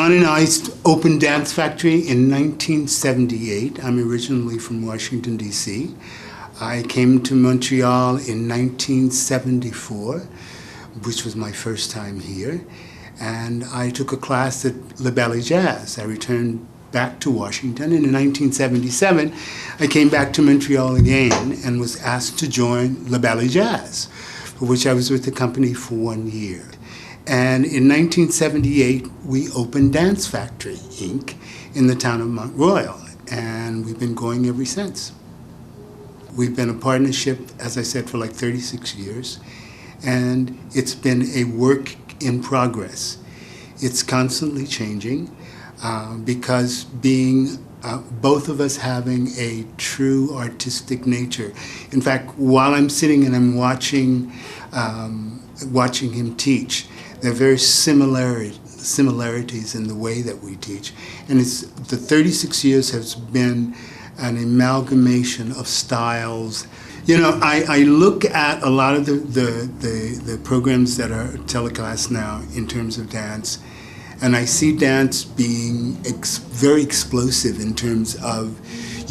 Don and I opened Dance Factory in 1978. I'm originally from Washington, D.C. I came to Montreal in 1974, which was my first time here. And I took a class at Le Ballet Jazz. I returned back to Washington, and in 1977, I came back to Montreal again and was asked to join Le Ballet Jazz, for which I was with the company for 1 year. And in 1978, we opened Dance Factory, Inc. in the town of Mont Royal, and we've been going ever since. We've been a partnership, as I said, for like 36 years, and it's been a work in progress. It's constantly changing because being both of us having a true artistic nature. In fact, while I'm sitting and I'm watching him teach, there are very similarities in the way that we teach. And the 36 years has been an amalgamation of styles. You know, I look at a lot of the programs that are telecast now in terms of dance, and I see dance being very explosive in terms of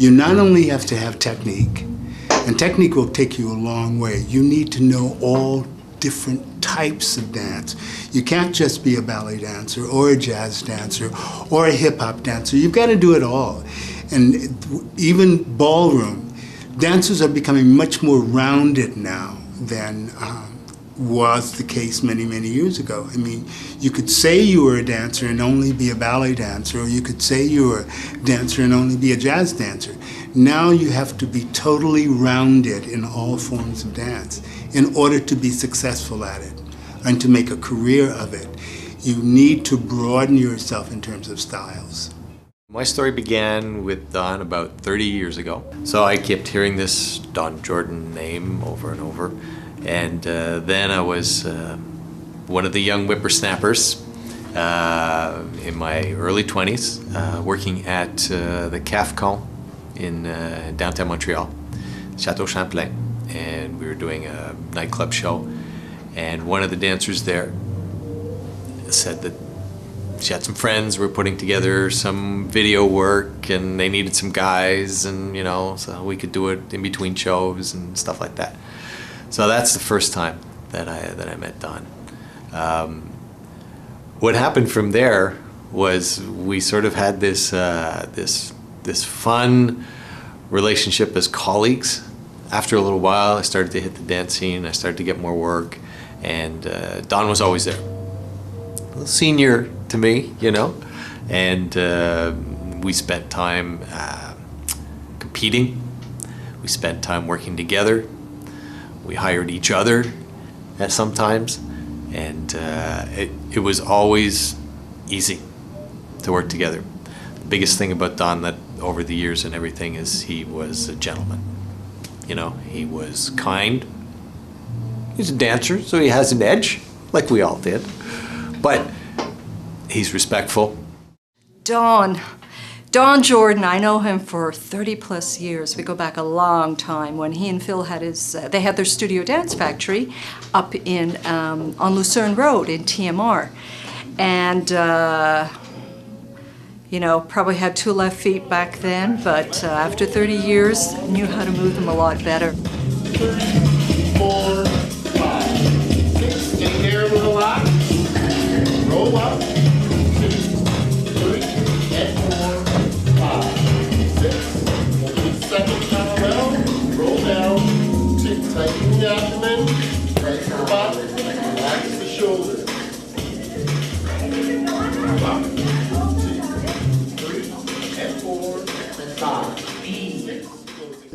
you not only have to have technique, and technique will take you a long way. You need to know all different types of dance. You can't just be a ballet dancer or a jazz dancer or a hip-hop dancer. You've got to do it all. And even ballroom, dancers are becoming much more rounded now than was the case many, many years ago. I mean, you could say you were a dancer and only be a ballet dancer, or you could say you were a dancer and only be a jazz dancer. Now you have to be totally rounded in all forms of dance in order to be successful at it and to make a career of it. You need to broaden yourself in terms of styles. My story began with Don about 30 years ago. So I kept hearing this Don Jordan name over and over. And then I was one of the young whippersnappers in my early 20s, working at the CAFCON in downtown Montreal, Chateau Champlain. And we were doing a nightclub show. And one of the dancers there said that she had some friends were putting together some video work and they needed some guys, and you know, so we could do it in between shows and stuff like that. So that's the first time that I met Don. What happened from there was we sort of had this this fun relationship as colleagues. After a little while, I started to hit the dance scene. I started to get more work, and Don was always there. A little senior to me, you know, and we spent time competing. We spent time working together. We hired each other at sometimes, and it was always easy to work together. The biggest thing about Don that over the years and everything is he was a gentleman. You know, he was kind. He's a dancer, so he has an edge, like we all did. But he's respectful. Don Jordan, I know him for 30 plus years. We go back a long time when he and Phil had they had their studio Dance Factory up in, on Lucerne Road in TMR. And, you know, probably had 2 left feet back then, but after 30 years, knew how to move them a lot better. 3, 4, 5, 6, get there a little lot. Roll up. 2, 3, and 4, 5, 6. We'll do the second parallel. Roll down. Tighten the abdomen. Press the butt. Relax the shoulders. Up. 2, 3, and 4, and 5. 6.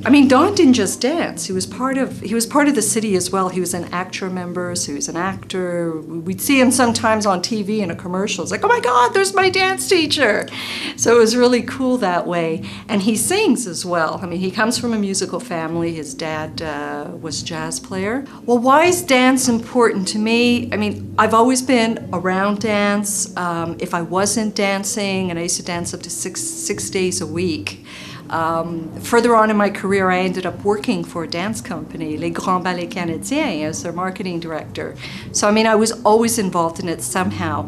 I mean, Don didn't just dance. He was part of the city as well. He was an ACTRA member, so he was an actor. We'd see him sometimes on TV in a commercial. It's like, oh my God, there's my dance teacher. So it was really cool that way. And he sings as well. I mean, he comes from a musical family. His dad was a jazz player. Well, why is dance important to me? I mean, I've always been around dance. If I wasn't dancing, and I used to dance up to six days a week. Further on in my career, I ended up working for a dance company, Les Grands Ballets Canadiens, as their marketing director. So, I mean, I was always involved in it somehow.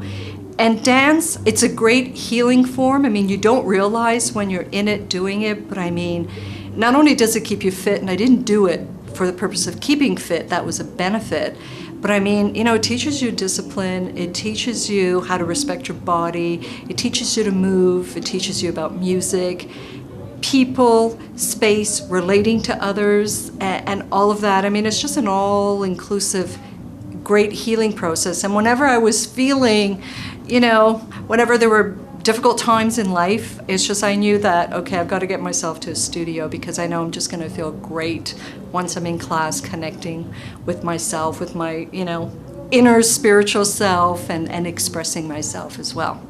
And dance, it's a great healing form. I mean, you don't realize when you're in it doing it, but I mean, not only does it keep you fit, and I didn't do it for the purpose of keeping fit, that was a benefit, but I mean, you know, it teaches you discipline, it teaches you how to respect your body, it teaches you to move, it teaches you about music, people, space, relating to others, and all of that. I mean, it's just an all-inclusive, great healing process. And whenever I was feeling, you know, whenever there were difficult times in life, it's just I knew that, okay, I've got to get myself to a studio because I know I'm just going to feel great once I'm in class connecting with myself, with my, you know, inner spiritual self and expressing myself as well.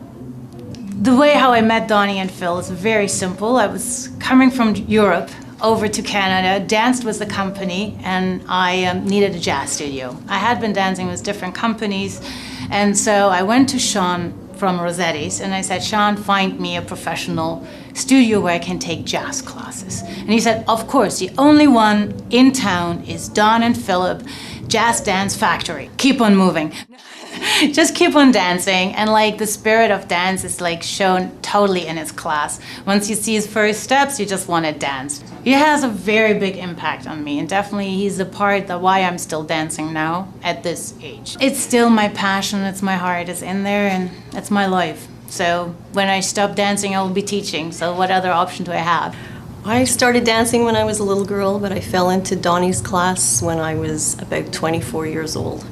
The way how I met Donnie and Phil is very simple. I was coming from Europe over to Canada. Danced was the company, and I needed a jazz studio. I had been dancing with different companies, and so I went to Sean from Rossetti's, and I said, Sean, find me a professional studio where I can take jazz classes. And he said, of course, the only one in town is Don and Philip, Jazz Dance Factory. Keep on moving. Just keep on dancing, and like the spirit of dance is like shown totally in his class. Once you see his first steps, you just want to dance. He has a very big impact on me, and definitely he's a part of why I'm still dancing now at this age. It's still my passion, it's my heart, it's in there, and it's my life. So when I stop dancing, I will be teaching, so what other option do I have? I started dancing when I was a little girl, but I fell into Donnie's class when I was about 24 years old.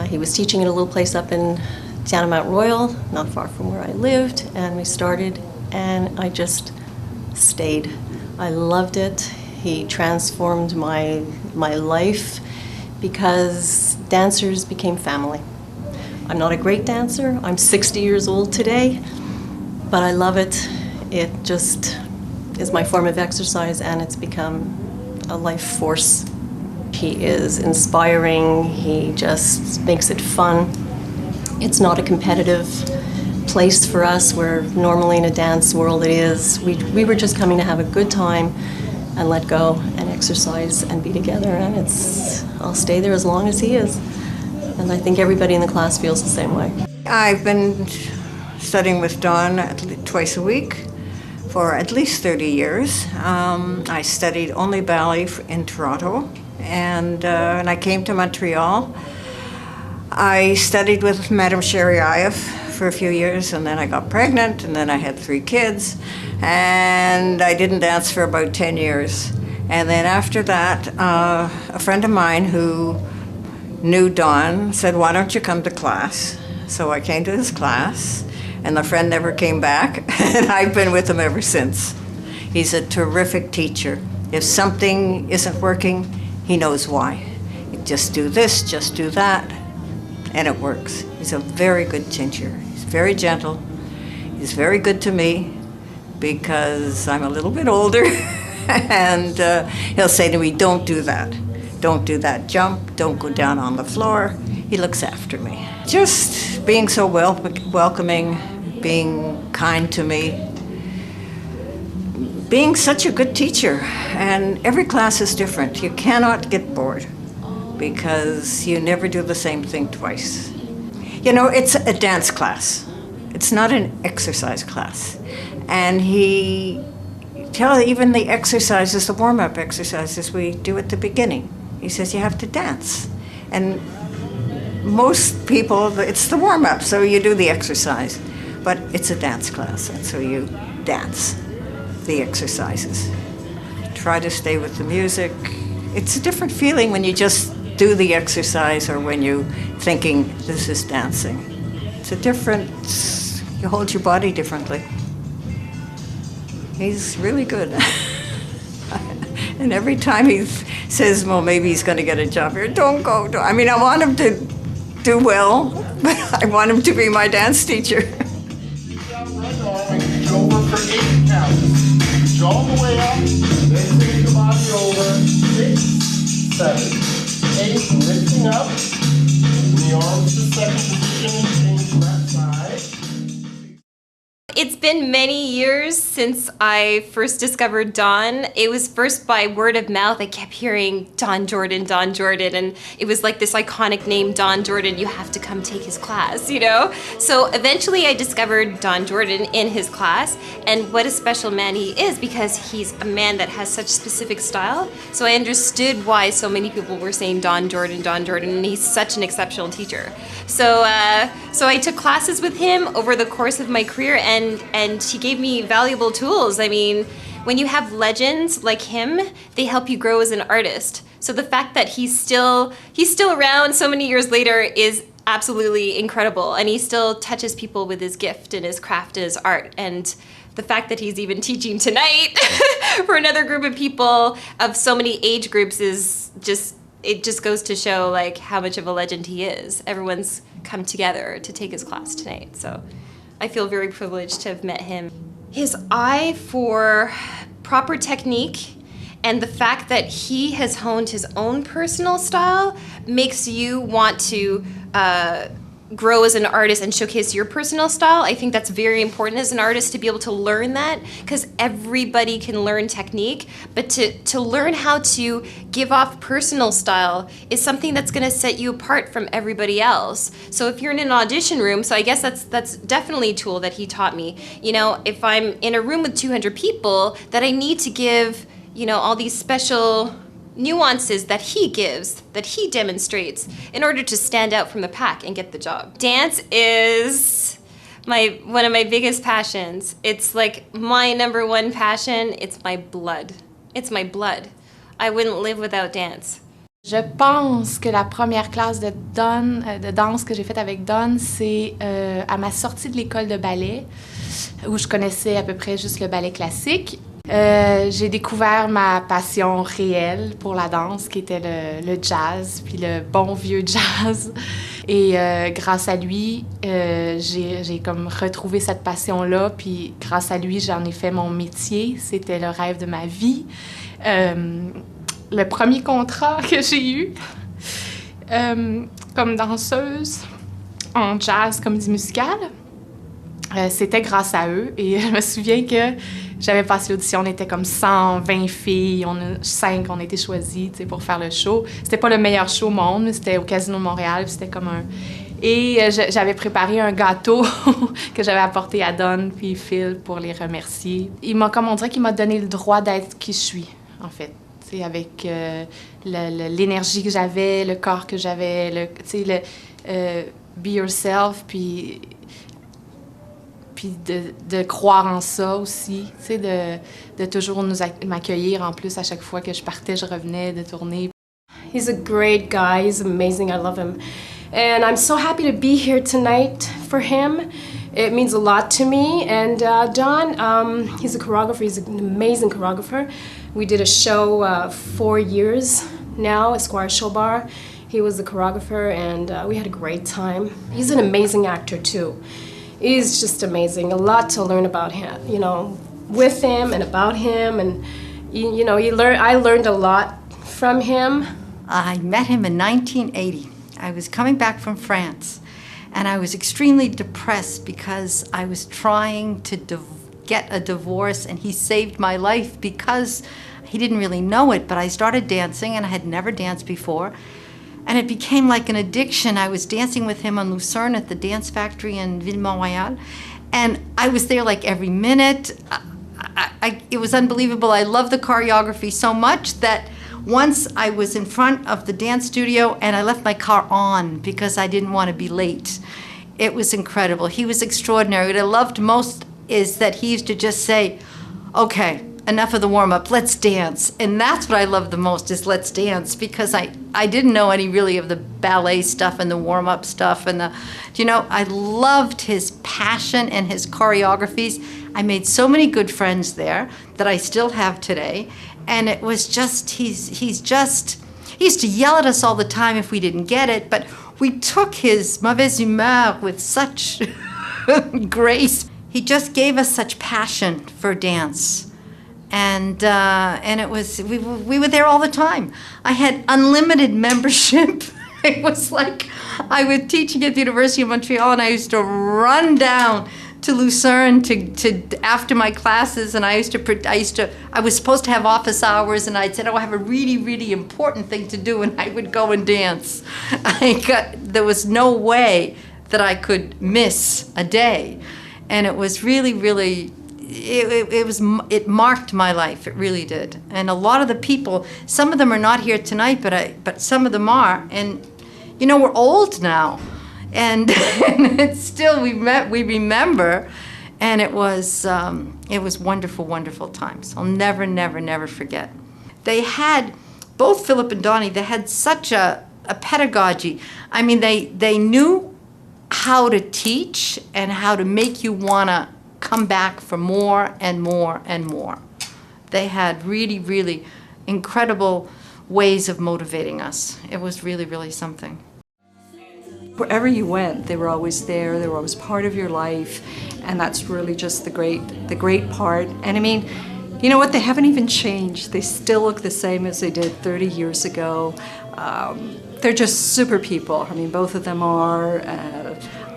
He was teaching at a little place up in down in Mount Royal, not far from where I lived, and we started, and I just stayed. I loved it. He transformed my life because dancers became family. I'm not a great dancer. I'm 60 years old today, but I love it. It just is my form of exercise, and it's become a life force. He is inspiring. He just makes it fun. It's not a competitive place for us, where normally in a dance world it is. We were just coming to have a good time and let go and exercise and be together, and I'll stay there as long as he is. And I think everybody in the class feels the same way. I've been studying with Don twice a week for at least 30 years. I studied only ballet in Toronto, and when I came to Montreal, I studied with Madame Sherry-Ieff for a few years, and then I got pregnant, and then I had 3 kids, and I didn't dance for about 10 years. And then after that, a friend of mine who knew Don said, why don't you come to class? So I came to his class, and the friend never came back, and I've been with him ever since. He's a terrific teacher. If something isn't working, he knows why. Just do this, just do that, and it works. He's a very good teacher. He's very gentle. He's very good to me because I'm a little bit older, and he'll say to me, don't do that. Don't do that jump, don't go down on the floor. He looks after me. Just being so welcoming, being kind to me, being such a good teacher. And every class is different. You cannot get bored because you never do the same thing twice. You know, it's a dance class. It's not an exercise class. And even the exercises, the warm-up exercises we do at the beginning, he says you have to dance. And most people, it's the warm-up, so you do the exercise. But it's a dance class, and so you dance the exercises. Try to stay with the music. It's a different feeling when you just do the exercise or when you're thinking, this is dancing. It's a different, you hold your body differently. He's really good. And every time he says, well, maybe he's going to get a job here, don't go. I mean, I want him to do well, but I want him to be my dance teacher. Right arm and reach over for 8 counts. Reach all the way up, then take the body over. 6, 7, 8, lifting up. Moving the arms to second position, change left side. It's been been many years since I first discovered Don. It was first by word of mouth. I kept hearing Don Jordan, and it was like this iconic name, Don Jordan, you have to come take his class, you know? So eventually I discovered Don Jordan in his class, and what a special man he is, because he's a man that has such specific style. So I understood why so many people were saying Don Jordan, and he's such an exceptional teacher. So I took classes with him over the course of my career, and he gave me valuable tools. I mean, when you have legends like him, they help you grow as an artist. So the fact that he's still around so many years later is absolutely incredible, and he still touches people with his gift and his craft and his art. And the fact that he's even teaching tonight for another group of people of so many age groups is it just goes to show like how much of a legend he is. Everyone's come together to take his class tonight. So I feel very privileged to have met him. His eye for proper technique and the fact that he has honed his own personal style makes you want to grow as an artist and showcase your personal style. I think that's very important as an artist to be able to learn that, because everybody can learn technique, but to learn how to give off personal style is something that's going to set you apart from everybody else. So if you're in an audition room, so I guess that's definitely a tool that he taught me. You know, if I'm in a room with 200 people, that I need to give, you know, all these special nuances that he gives, that he demonstrates in order to stand out from the pack and get the job. Dance is one of my biggest passions. It's like my number one passion. It's my blood. It's my blood. I wouldn't live without dance. Je pense que la première classe de danse que j'ai faite avec Don, c'est à ma sortie de l'école de ballet, où je connaissais à peu près juste le ballet classique. J'ai découvert ma passion réelle pour la danse, qui était le jazz, puis le bon vieux jazz. Et grâce à lui, j'ai comme retrouvé cette passion-là, puis grâce à lui, j'en ai fait mon métier. C'était le rêve de ma vie. Le premier contrat que j'ai eu comme danseuse en jazz, comédie musicale, c'était grâce à eux. Et je me souviens que j'avais passé l'audition, on était comme 120 filles, 5 on a été choisies pour faire le show. C'était pas le meilleur show au monde, mais c'était au Casino de Montréal, c'était comme un... Et j'avais préparé un gâteau que j'avais apporté à Don puis Phil pour les remercier. On dirait qu'il m'a donné le droit d'être qui je suis, en fait. T'sais, avec l'énergie que j'avais, le corps que j'avais, be yourself, puis de croire en ça aussi, de toujours m'accueillir en plus à chaque fois que je partais, je revenais de tournée. He's a great guy, he's amazing, I love him. And I'm so happy to be here tonight for him. It means a lot to me. And Don, he's a choreographer, he's an amazing choreographer. We did a show 4 years now, Esquire Show Bar. He was the choreographer, and we had a great time. He's an amazing actor too. He's just amazing. A lot to learn about him, you know, with him and about him, and you know, I learned a lot from him. I met him in 1980. I was coming back from France, and I was extremely depressed because I was trying to get a divorce, and he saved my life because he didn't really know it, but I started dancing, and I had never danced before. And it became like an addiction. I was dancing with him on Lucerne at the Dance Factory in Ville-Mont-Royal. And I was there like every minute. It was unbelievable. I loved the choreography so much that once I was in front of the dance studio and I left my car on because I didn't want to be late. It was incredible. He was extraordinary. What I loved most is that he used to just say, okay, enough of the warm-up, let's dance. And that's what I love the most, is let's dance, because I didn't know any really of the ballet stuff and the warm-up stuff and I loved his passion and his choreographies. I made so many good friends there that I still have today. And it was just, he used to yell at us all the time if we didn't get it, but we took his mauvaise humeur with such grace. He just gave us such passion for dance. And it was, we were there all the time. I had unlimited membership. It was like I was teaching at the University of Montreal, and I used to run down to Lucerne to after my classes, and I was supposed to have office hours, and I said, oh, I have a really, really important thing to do, and I would go and dance. There was no way that I could miss a day, and it was really, really, it marked my life. It really did. And a lot of the people, some of them are not here tonight, but some of them are, and you know, we're old now. And it's still we remember, and it was wonderful, wonderful times. I'll never, never, never forget. They had, both Philip and Donnie, they had such a pedagogy. I mean, they knew how to teach and how to make you want to come back for more and more and more. They had really, really incredible ways of motivating us. It was really, really something. Wherever you went, they were always there. They were always part of your life, and that's really just the great part. And I mean, you know what? They haven't even changed. They still look the same as they did 30 years ago. They're just super people. I mean, both of them are.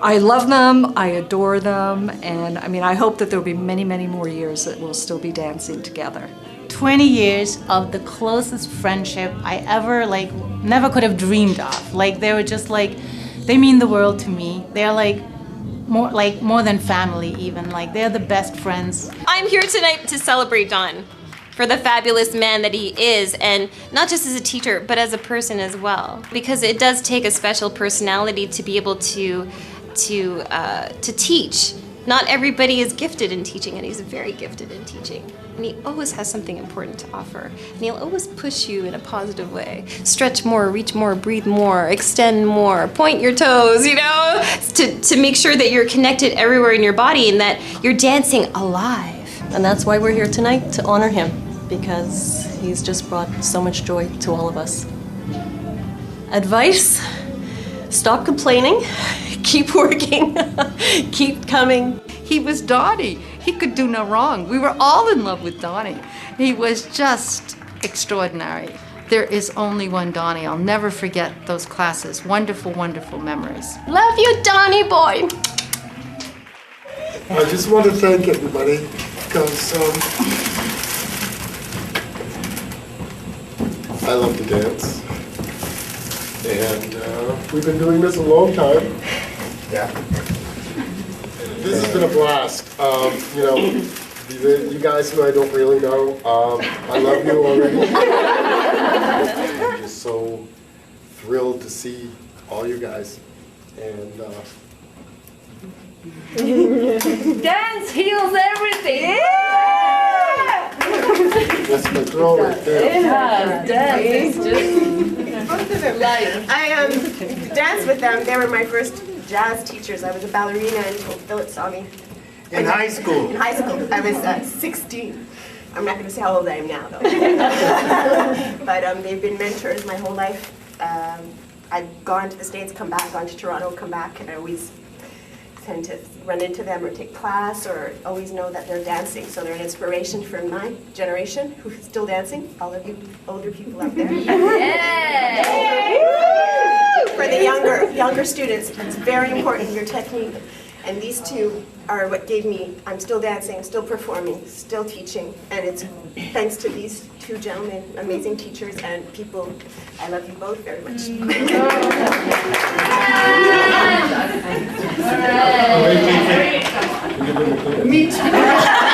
I love them. I adore them, and I mean, I hope that there will be many, many more years that we'll still be dancing together. 20 years of the closest friendship I ever never could have dreamed of. They were just they mean the world to me. They're more than family even. They're the best friends. I'm here tonight to celebrate Don for the fabulous man that he is, and not just as a teacher, but as a person as well. Because it does take a special personality to be able to teach. Not everybody is gifted in teaching, and he's very gifted in teaching. And he always has something important to offer. And he'll always push you in a positive way. Stretch more, reach more, breathe more, extend more, point your toes, you know, to make sure that you're connected everywhere in your body and that you're dancing alive. And that's why we're here tonight, to honor him, because he's just brought so much joy to all of us. Advice: stop complaining, keep working, keep coming. He was Donnie. He could do no wrong. We were all in love with Donnie. He was just extraordinary. There is only one Donnie. I'll never forget those classes. Wonderful, wonderful memories. Love you, Donnie boy. I just want to thank everybody because I love to dance, and we've been doing this a long time. Yeah. This has been a blast. You know, you guys who I don't really know, I love you already. I'm just so thrilled to see all you guys, and. Dance heals everything. Yeah! That's my girl right there. Yeah, dance. Both of them. I danced with them. They were my first jazz teachers. I was a ballerina until Philip saw me. In high school? In high school. I was 16. I'm not going to say how old I am now, though. But they've been mentors my whole life. I've gone to the States, come back, gone to Toronto, come back, and I always tend to run into them or take class or always know that they're dancing. So they're an inspiration for my generation who's still dancing, all of you older people out there. Yeah. For the younger students, it's very important, your technique. And these two are what gave me, I'm still dancing, still performing, still teaching. And it's thanks to these two gentlemen, amazing teachers and people. I love you both very much. Me too.